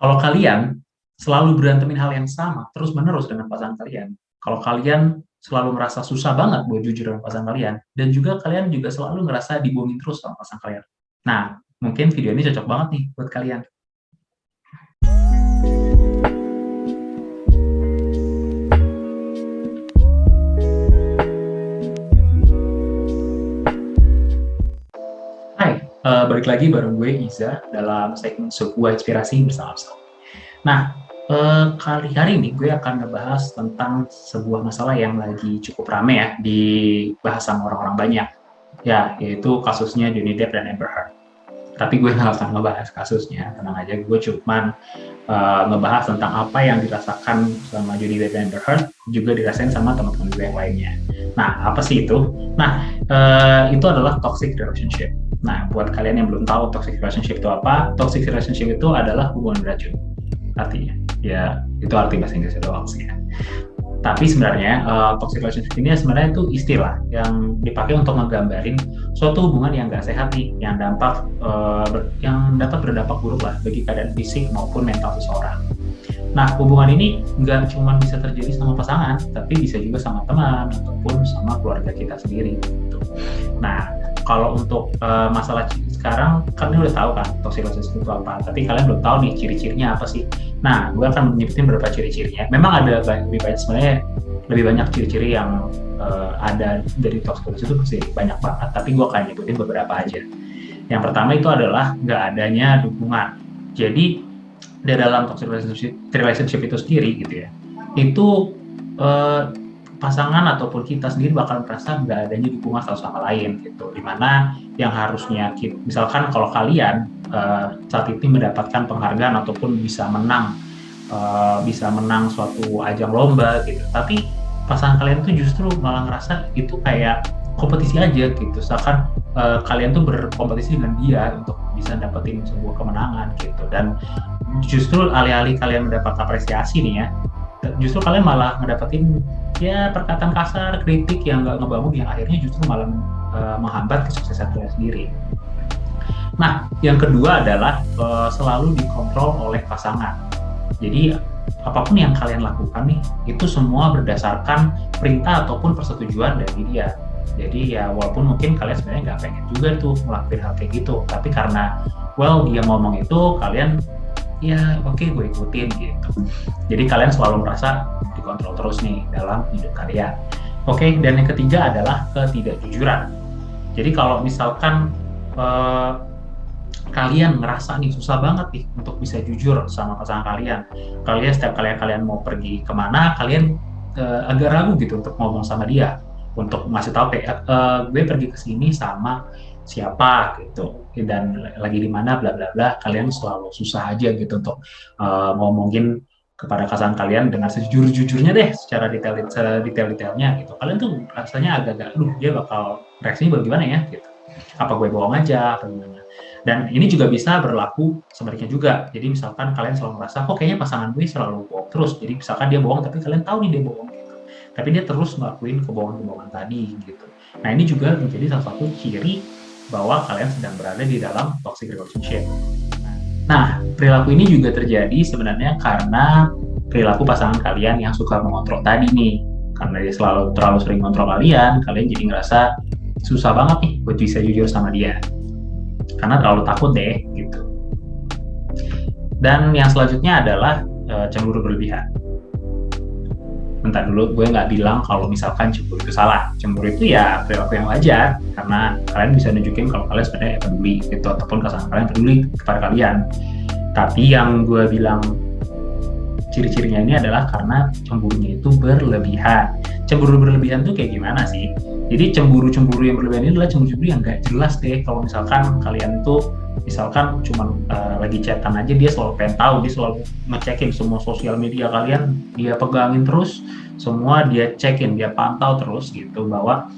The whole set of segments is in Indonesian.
Kalau kalian selalu berantemin hal yang sama terus-menerus dengan pasangan kalian, kalau kalian selalu merasa susah banget buat jujur dengan pasangan kalian, dan juga kalian juga selalu ngerasa dibohongin terus sama pasangan kalian. Nah, mungkin video ini cocok banget nih buat kalian. Hai, balik lagi bareng gue Iza dalam segmen sebuah inspirasi bersama Absal. Nah, kali hari ini gue akan ngebahas tentang sebuah masalah yang lagi cukup rame ya dibahas sama orang-orang banyak. Ya, yaitu kasusnya Johnny Depp dan Amber Heard. Tapi gue nggak akan ngebahas kasusnya, tenang aja. Gue cuman ngebahas tentang apa yang dirasakan sama Johnny Depp dan Amber Heard, juga dirasain sama teman-teman gue yang lainnya. Nah, apa sih itu? Nah, itu adalah toxic relationship. Nah, buat kalian yang belum tahu toxic relationship itu apa, toxic relationship itu adalah hubungan beracun. Artinya, ya itu arti bahasa Inggrisnya doang sih ya. Tapi sebenarnya toxic relationship ini sebenarnya itu istilah yang dipakai untuk menggambarin suatu hubungan yang nggak sehat nih, yang dapat berdampak buruk lah bagi keadaan fisik maupun mental seseorang. Nah, hubungan ini nggak cuma bisa terjadi sama pasangan, tapi bisa juga sama teman ataupun sama keluarga kita sendiri. Gitu. Nah, kalau untuk masalah sekarang, kalian udah tahu kan toxic relationship itu apa, tapi kalian belum tahu nih ciri-cirinya apa sih. Nah, gue akan menyebutin beberapa ciri-cirinya. Memang ada lebih banyak ciri-ciri yang ada dari toxic relationship itu sih, banyak banget, tapi gue akan nyebutin beberapa aja. Yang pertama itu adalah nggak adanya dukungan. Jadi di dalam toxic relationship itu sendiri gitu ya, itu eh, pasangan ataupun kita sendiri bakal merasa nggak adanya dukungan satu sama lain gitu, dimana yang harusnya misalkan kalau kalian saat ini mendapatkan penghargaan ataupun bisa menang suatu ajang lomba gitu, tapi pasangan kalian tuh justru malah ngerasa itu kayak kompetisi aja gitu, misalkan kalian tuh berkompetisi dengan dia untuk bisa dapetin sebuah kemenangan gitu, dan justru alih-alih kalian mendapat apresiasi nih ya, justru kalian malah ngedapetin ya perkataan kasar, kritik yang nggak ngebangun, yang akhirnya justru malah menghambat kesuksesan kalian sendiri. Nah, yang kedua adalah selalu dikontrol oleh pasangan. Jadi apapun yang kalian lakukan nih, itu semua berdasarkan perintah ataupun persetujuan dari dia. Jadi ya walaupun mungkin kalian sebenarnya nggak pengen juga tuh ngelakuin hal kayak gitu, tapi karena dia ngomong itu, kalian ya oke, gue ikutin gitu. Jadi kalian selalu merasa dikontrol terus nih dalam hidup kalian. Oke, dan yang ketiga adalah ketidakjujuran. Jadi kalau misalkan kalian ngerasa nih susah banget nih untuk bisa jujur sama pasangan kalian, setiap kalian mau pergi kemana, kalian agak ragu gitu untuk ngomong sama dia, untuk ngasih tahu kayak gue pergi ke sini sama siapa gitu, dan lagi di mana bla bla bla, kalian selalu susah aja gitu untuk ngomongin kepada pasangan kalian dengan sejujur-jujurnya deh, secara detailnya gitu. Kalian tuh rasanya agak-agak, dia bakal reaksinya bagaimana ya gitu, apa gue bohong aja apa gimana. Dan ini juga bisa berlaku sebaliknya juga. Jadi misalkan kalian selalu merasa kok kayaknya pasangan gue selalu bohong terus, jadi misalkan dia bohong tapi kalian tahu nih dia bohong gitu, tapi dia terus ngelakuin kebohongan-kebohongan tadi gitu. Nah, ini juga menjadi salah satu ciri bahwa kalian sedang berada di dalam toxic relationship. Nah, perilaku ini juga terjadi sebenarnya karena perilaku pasangan kalian yang suka mengontrol tadi nih. Karena dia terlalu sering mengontrol kalian jadi ngerasa susah banget nih buat bisa jujur sama dia. Karena terlalu takut deh gitu. Dan yang selanjutnya adalah cemburu berlebihan. Bentar dulu, gue nggak bilang kalau misalkan cemburu itu salah. Cemburu itu ya perilaku yang wajar, karena kalian bisa nunjukin kalau kalian sebenarnya peduli gitu, ataupun pasangan kalian peduli kepada kalian. Tapi yang gue bilang ciri-cirinya ini adalah karena cemburunya itu berlebihan. Cemburu berlebihan tuh kayak gimana sih? Jadi cemburu yang berlebihan ini adalah cemburu yang nggak jelas deh. Kalau misalkan kalian tuh cuma lagi chatan aja, dia selalu pengen tahu, dia selalu ngecekin semua sosial media kalian, dia pegangin terus, semua dia cekin, dia pantau terus gitu, bahwa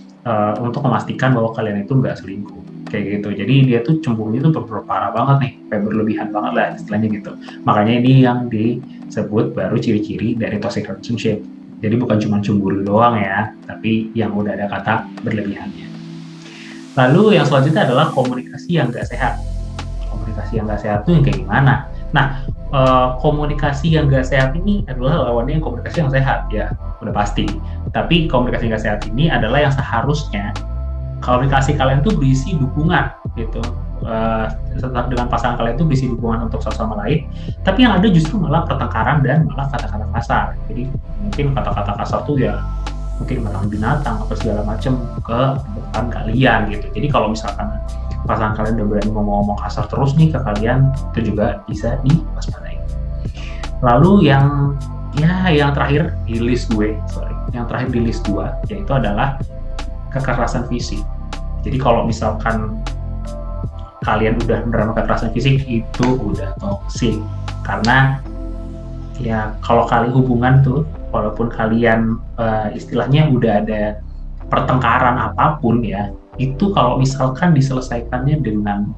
untuk memastikan bahwa kalian itu nggak selingkuh kayak gitu. Jadi dia tuh cemburunya tuh parah banget nih, kayak berlebihan banget lah istilahnya gitu. Makanya ini yang disebut baru ciri-ciri dari toxic relationship. Jadi bukan cuma cemburu doang ya, tapi yang udah ada kata berlebihannya. Lalu yang selanjutnya adalah komunikasi yang nggak sehat. Komunikasi yang nggak sehat tuh yang kayak gimana? Nah, komunikasi yang gak sehat ini adalah lawannya yang komunikasi yang sehat, ya udah pasti. Tapi komunikasi yang gak sehat ini adalah yang seharusnya komunikasi kalian tuh berisi dukungan gitu. Dengan pasangan kalian tuh berisi dukungan untuk satu sama lain, tapi yang ada justru malah pertengkaran dan malah kata-kata kasar. Jadi mungkin kata-kata kasar tuh ya mungkin malah binatang atau segala macam ke depan kalian gitu. Jadi kalau misalkan pasangan kalian udah berani ngomong-ngomong kasar terus nih ke kalian, itu juga bisa diwaspadai. Lalu yang terakhir di list gue, yaitu adalah kekerasan fisik. Jadi kalau misalkan kalian udah menerima kekerasan fisik, itu udah toksik. Karena ya kalau kalian hubungan tuh, walaupun kalian istilahnya udah ada pertengkaran apapun ya, itu kalau misalkan diselesaikannya dengan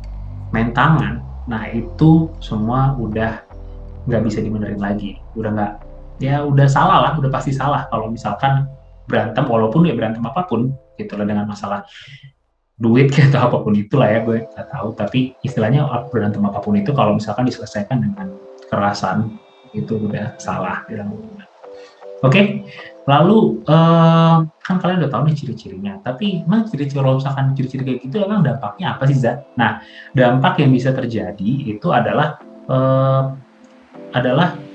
main tangan, nah itu semua udah nggak bisa dibenerin lagi. Udah salah lah, udah pasti salah kalau misalkan berantem, walaupun ya berantem apapun gitu lah, dengan masalah duit atau apapun itulah ya, gue nggak tahu, tapi istilahnya berantem apapun itu kalau misalkan diselesaikan dengan kekerasan, itu udah salah dalam hubungan. Oke, lalu kan kalian udah tahu nih ciri-cirinya, tapi emang ciri-ciri, kalau misalkan ciri-ciri kayak gitu emang dampaknya apa sih, Zat? Nah, dampak yang bisa terjadi itu adalah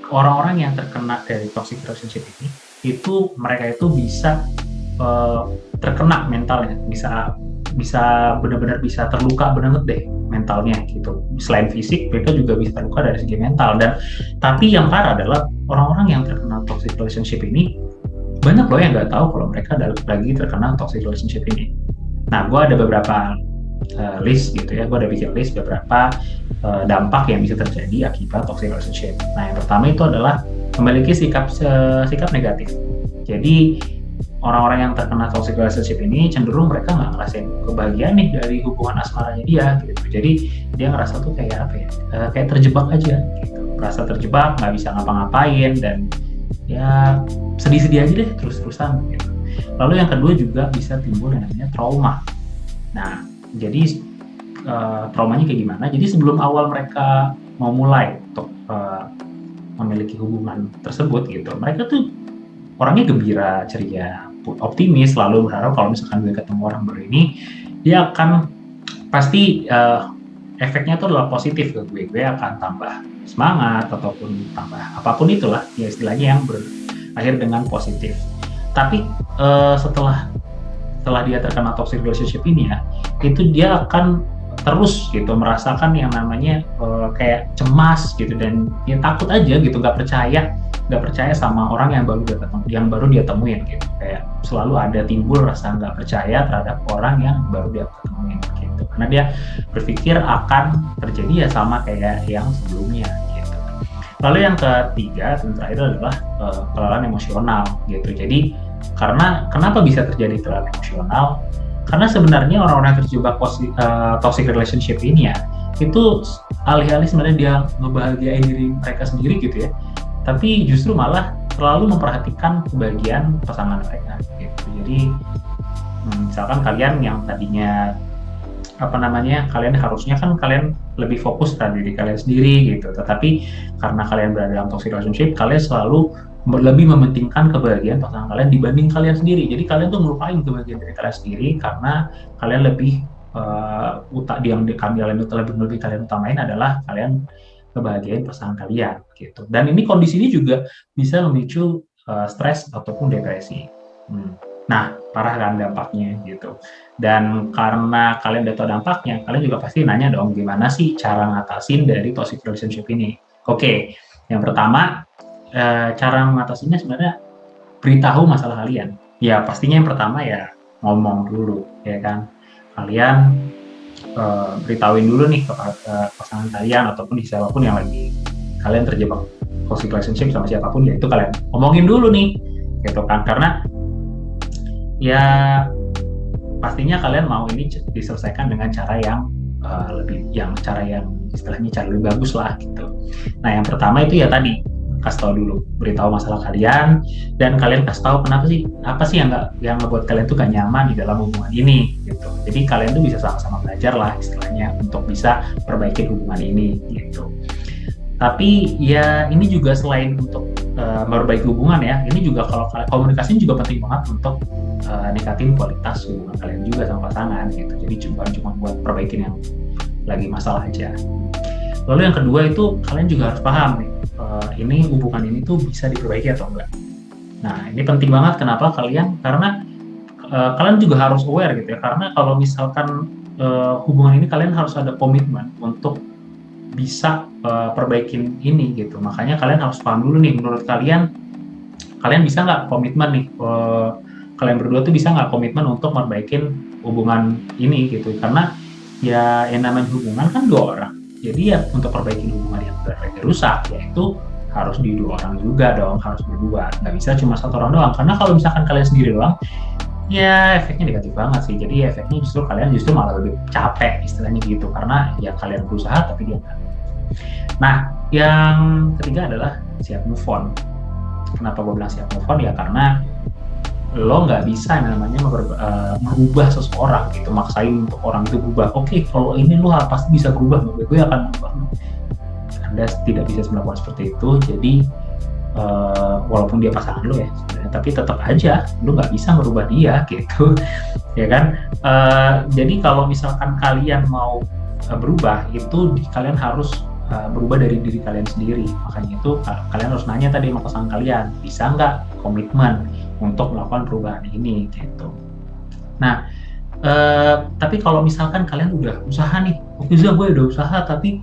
orang-orang yang terkena dari toxic relationship ini, itu mereka itu bisa terkena mentalnya, bisa benar-benar bisa terluka banget deh mentalnya gitu. Selain fisik, mereka juga bisa terluka dari segi mental. Tapi yang parah adalah orang-orang yang terkena toxic relationship ini, banyak loh yang nggak tahu kalau mereka lagi terkena toxic relationship ini. Nah, gue ada beberapa list gitu ya, gue ada bikin list beberapa dampak yang bisa terjadi akibat toxic relationship. Nah, yang pertama itu adalah memiliki sikap negatif. Jadi orang-orang yang terkena toxic relationship ini cenderung mereka nggak ngerasain kebahagiaan nih dari hubungan asmaranya dia gitu. Jadi dia ngerasa tuh kayak apa ya, kayak terjebak aja gitu, merasa terjebak, nggak bisa ngapa-ngapain, dan ya sedih-sedih aja deh terus-terusan gitu. Lalu yang kedua juga bisa timbul yang namanya trauma. Nah, jadi traumanya kayak gimana? Jadi sebelum awal mereka mau mulai untuk memiliki hubungan tersebut gitu, mereka tuh orangnya gembira, ceria, optimis, selalu berharap kalau misalkan gue ketemu orang baru ini, dia akan pasti efeknya itu adalah positif ke gue akan tambah semangat ataupun tambah apapun itulah ya istilahnya yang berakhir dengan positif. Tapi setelah dia terkena toxic relationship ini ya, itu dia akan terus gitu merasakan yang namanya kayak cemas gitu, dan dia takut aja gitu, nggak percaya sama orang yang baru dia temuin gitu. Kayak selalu ada timbul rasa nggak percaya terhadap orang yang baru dia temuin gitu, karena dia berpikir akan terjadi ya sama kayak yang sebelumnya gitu. Lalu yang ketiga dan terakhir adalah kelelahan emosional gitu. Jadi kenapa bisa terjadi kelelahan emosional? Karena sebenarnya orang-orang yang terjebak toxic relationship ini ya, itu alih-alih sebenarnya dia ngebahagiain diri mereka sendiri gitu ya, tapi justru malah terlalu memperhatikan kebahagiaan pasangan mereka gitu. Jadi misalkan kalian yang tadinya kalian harusnya kan kalian lebih fokus pada diri kalian sendiri gitu, tetapi karena kalian berada dalam toxic relationship, kalian selalu lebih mementingkan kebahagiaan pasangan kalian dibanding kalian sendiri. Jadi kalian tuh melupain kebahagiaan diri kalian sendiri karena kalian lebih kalian utamain adalah kalian kebahagiaan pasangan kalian gitu. Dan ini kondisi ini juga bisa memicu stres ataupun depresi. Nah, parah kan dampaknya gitu. Dan karena kalian udah tahu dampaknya, kalian juga pasti nanya dong, gimana sih cara ngatasin dari toxic relationship ini? Oke, yang pertama, cara mengatasinya sebenarnya beritahu masalah kalian. Ya pastinya yang pertama ya ngomong dulu, ya kan. Kalian beritahuin dulu nih ke pasangan kalian ataupun di siapapun yang lagi kalian terjebak toxic relationship sama siapapun, ya itu kalian ngomongin dulu nih, gitu kan. Karena ya pastinya kalian mau ini diselesaikan dengan cara yang istilahnya cara lebih bagus lah gitu. Nah, yang pertama itu ya tadi kasih tahu dulu, beritahu masalah kalian, dan kalian kasih tahu apa sih yang ngebuat kalian tuh gak nyaman di dalam hubungan ini gitu. Jadi kalian tuh bisa sama-sama belajar lah istilahnya untuk bisa perbaiki hubungan ini gitu. Tapi ya ini juga selain untuk memperbaiki hubungan ya, ini juga kalau komunikasi juga penting banget untuk ningkatin kualitas hubungan kalian juga sama pasangan gitu. Jadi cuma buat perbaikin yang lagi masalah aja. Lalu yang kedua itu kalian juga harus paham nih, ini hubungan ini tuh bisa diperbaiki atau enggak. Nah ini penting banget, kenapa karena kalian juga harus aware gitu ya, karena kalau misalkan hubungan ini kalian harus ada komitmen untuk bisa perbaikin ini gitu. Makanya kalian harus paham dulu nih, menurut kalian bisa nggak komitmen nih, kalian berdua tuh bisa nggak komitmen untuk perbaikin hubungan ini gitu. Karena ya yang namanya hubungan kan dua orang, jadi ya untuk perbaikin hubungan yang lagi rusak ya itu harus di dua orang juga dong, harus berdua, nggak bisa cuma satu orang doang. Karena kalau misalkan kalian sendiri doang, ya efeknya negatif banget sih. Jadi efeknya justru kalian malah lebih capek istilahnya gitu, karena ya kalian berusaha tapi dia enggak. Nah yang ketiga adalah siap move on. Kenapa gue bilang siap move on? Ya karena lo nggak bisa namanya merubah seseorang gitu, maksain untuk orang itu berubah. Oke, kalau ini lo pasti bisa berubah, gue akan berubah. Anda tidak bisa melakukan seperti itu. Jadi walaupun dia pasangan lo ya sebenarnya, tapi tetap aja lo nggak bisa merubah dia gitu ya kan. Jadi kalau misalkan kalian mau berubah itu kalian harus berubah dari diri kalian sendiri. Makanya itu kalian harus nanya tadi sama pasangan kalian, bisa nggak komitmen untuk melakukan perubahan ini gitu. Nah tapi kalau misalkan kalian udah usaha nih, oke gue udah usaha tapi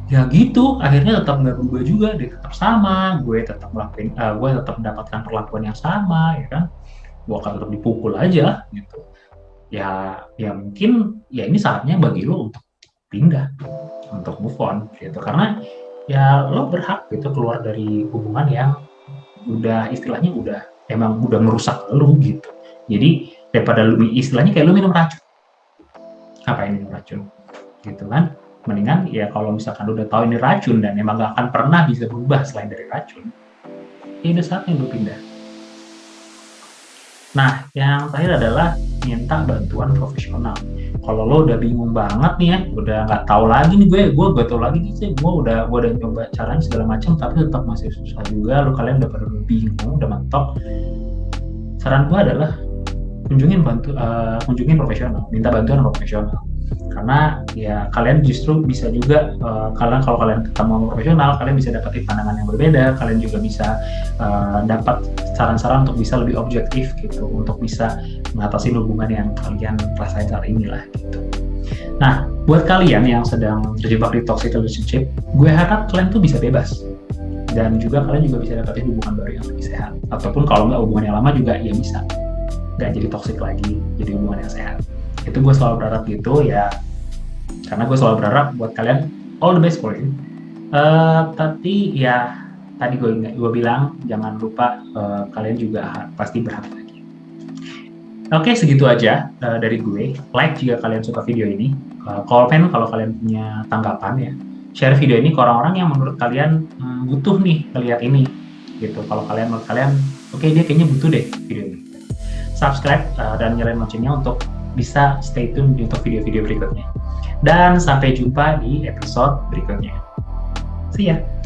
ya gitu, akhirnya tetap nggak berubah juga, dia tetap sama, gue tetap mendapatkan perlakuan yang sama, ya kan, gue akan tetap dipukul aja, gitu. Ya mungkin ya ini saatnya bagi lo untuk pindah, untuk move on, gitu. Karena ya lo berhak gitu keluar dari hubungan yang istilahnya emang udah merusak lo gitu. Jadi daripada lo istilahnya kayak lo minum racun, ngapain minum racun, gitu kan? Mendingan ya kalau misalkan udah tahu ini racun dan emang gak akan pernah bisa berubah selain dari racun, ya udah saatnya lu pindah. Nah yang terakhir adalah minta bantuan profesional. Kalau lo udah bingung banget nih ya, udah nggak tahu lagi nih, gue tahu lagi nih sih, gue udah nyoba caranya segala macam tapi tetap masih susah juga, kalian udah pada bingung, udah mentok, saran gue adalah kunjungin profesional, minta bantuan profesional. Karena ya kalian justru bisa juga kalau kalian ketemu profesional, kalian bisa dapat pandangan yang berbeda, kalian juga bisa dapat saran-saran untuk bisa lebih objektif gitu, untuk bisa mengatasi hubungan yang kalian rasain saat ini lah gitu. Nah buat kalian yang sedang terjebak di toxic relationship, gue harap kalian tuh bisa bebas, dan juga kalian juga bisa dapetin hubungan baru yang lebih sehat, ataupun kalau nggak hubungan yang lama juga ya bisa nggak jadi toxic lagi, jadi hubungan yang sehat. Itu gue selalu berharap gitu ya, karena gue selalu berharap buat kalian all the best for you. Tapi ya tadi gue bilang jangan lupa kalian juga pasti berhak lagi. Oke, segitu aja dari gue. Like jika kalian suka video ini, komen kalau kalian punya tanggapan ya, share video ini ke orang-orang yang menurut kalian butuh nih ngeliat ini gitu. Kalau menurut kalian oke, dia kayaknya butuh deh video ini, subscribe dan nyalain loncengnya untuk bisa stay tune untuk video-video berikutnya. Dan sampai jumpa di episode berikutnya. See ya!